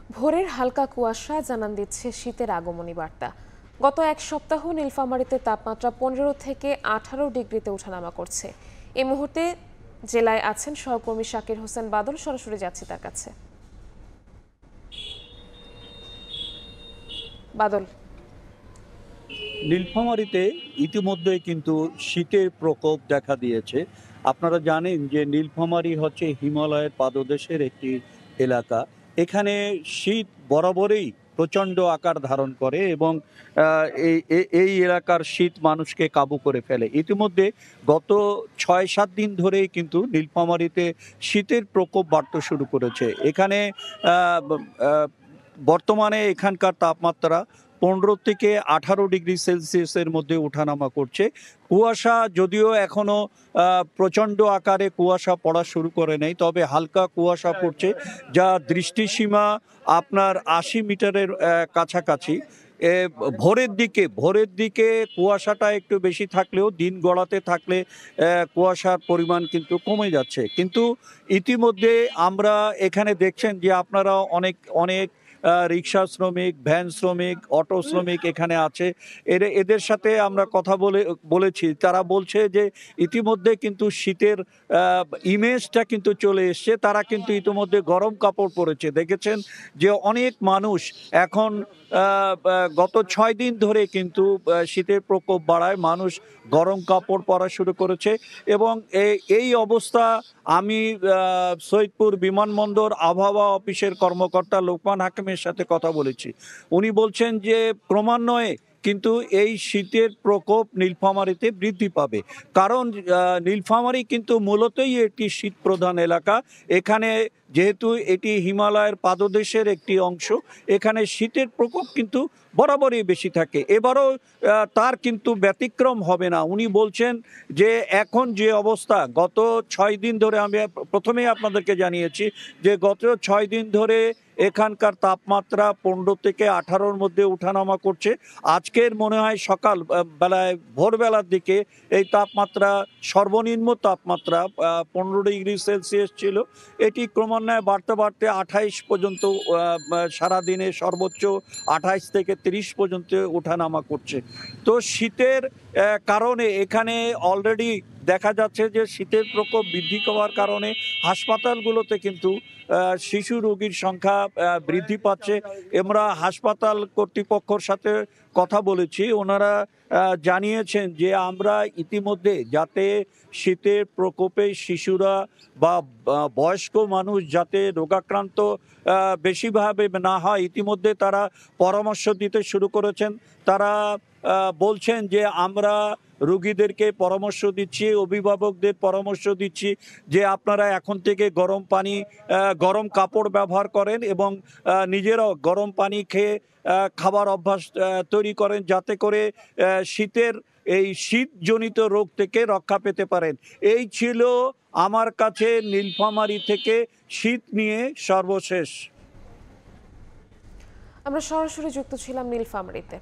ভোরের হালকা কুয়াশা জানান দিচ্ছে শীতের আগমনী বার্তা। গত এক সপ্তাহ নীলফামারীতে তাপমাত্রা 15 থেকে 18 ডিগ্রিতে ওঠানামা করছে। এই মুহূর্তে জেলায় আছেন সহকর্মী শাকির হোসেন বাদল, সরাসরি যাচ্ছি তার কাছে। বাদল, নীলফামারীতে ইতিমধ্যে কিন্তু শীতের প্রকোপ দেখা দিয়েছে। আপনারা জানেন যে নীলফামারী হচ্ছে হিমালয়ের পাদদেশের একটি এলাকা। এখানে শীত বরাবরই প্রচণ্ড আকার ধারণ করে এবং এই এলাকার শীত মানুষকে কাবু করে ফেলে। ইতিমধ্যে গত ৬-৭ দিন ধরেই কিন্তু নীলফামারীতে শীতের প্রকোপ বাড়তে শুরু করেছে। এখানে বর্তমানে এখানকার তাপমাত্রা 15 থেকে 18 ডিগ্রি সেলসিয়াসের মধ্যে ওঠানামা করছে। কুয়াশা যদিও এখনো প্রচণ্ড আকারে কুয়াশা পড়া শুরু করে নেই, তবে হালকা কুয়াশা পড়ছে, যা দৃষ্টিসীমা আপনার ৮০ মিটারের কাছাকাছি। ভোরের দিকে কুয়াশাটা একটু বেশি থাকলেও দিন গড়াতে থাকলে কুয়াশার পরিমাণ কিন্তু কমে যাচ্ছে। কিন্তু ইতিমধ্যে আমরা এখানে দেখছেন যে আপনারা অনেক অনেক রিক্সা শ্রমিক, ভ্যান শ্রমিক, অটো শ্রমিক এখানে আছে। এদের সাথে আমরা কথা বলেছি, তারা বলছে যে ইতিমধ্যে কিন্তু শীতের ইমেজটা কিন্তু চলে এসছে। তারা কিন্তু ইতিমধ্যে গরম কাপড় পরেছে। দেখেছেন যে অনেক মানুষ এখন গত ৬ দিন ধরে কিন্তু শীতের প্রকোপ বাড়ায় মানুষ গরম কাপড় পরা শুরু করেছে। এবং এই অবস্থা আমি সৈয়দপুর বিমানবন্দর আবহাওয়া অফিসের কর্মকর্তা লোকমান হাকিমের সাথে কথা বলেছি। উনি বলছেন যে ক্রমান্বয়ে কিন্তু এই শীতের প্রকোপ নীলফামারীতে বৃদ্ধি পাবে, কারণ নীলফামারী কিন্তু মূলতই একটি শীত প্রধান এলাকা। এখানে যেহেতু এটি হিমালয়ের পাদদেশের একটি অংশ, এখানে শীতের প্রকোপ কিন্তু বরাবরই বেশি থাকে। এবারও তার কিন্তু ব্যতিক্রম হবে না। উনি বলছেন যে এখন যে অবস্থা, গত ৬ দিন ধরে আমি প্রথমেই আপনাদেরকে জানিয়েছি যে গত ৬ দিন ধরে এখানকার তাপমাত্রা 15 থেকে 18-র মধ্যে ওঠানামা করছে। আজকের মনে হয় সকাল বেলায় ভোরবেলার দিকে এই তাপমাত্রা সর্বনিম্ন তাপমাত্রা 15 ডিগ্রি সেলসিয়াস ছিল। এটি ক্রমান্বয়ে বাড়তে বাড়তে 28 পর্যন্ত, সারাদিনে সর্বোচ্চ 28 থেকে 30 পর্যন্ত ওঠানামা করছে। তো শীতের কারণে এখানে অলরেডি দেখা যাচ্ছে যে শীতের প্রকোপ বৃদ্ধি পাওয়ার কারণে হাসপাতালগুলোতে কিন্তু শিশু রোগীর সংখ্যা বৃদ্ধি পাচ্ছে। আমরা হাসপাতাল কর্তৃপক্ষের সাথে কথা বলেছি, ওনারা জানিয়েছেন যে আমরা ইতিমধ্যে যাতে শীতের প্রকোপে শিশুরা বা বয়স্ক মানুষ যাতে রোগাক্রান্ত বেশিভাবে না হয়, ইতিমধ্যে তারা পরামর্শ দিতে শুরু করেছেন। তারা বলছেন যে আমরা রোগীদেরকে পরামর্শ দিচ্ছি, অভিভাবকদের পরামর্শ দিচ্ছি যে আপনারা এখন থেকে গরম কাপড় ব্যবহার করেন এবং নিজেরাও গরম পানি খেয়ে খাবার অভ্যাস তৈরি করেন, যাতে করে এই শীতজনিত রোগ থেকে রক্ষা পেতে পারেন। এই ছিল আমার কাছে নীলফামারী থেকে শীত নিয়ে সর্বশেষ। আমরা সরাসরি যুক্ত ছিলাম নীলফামারীতে।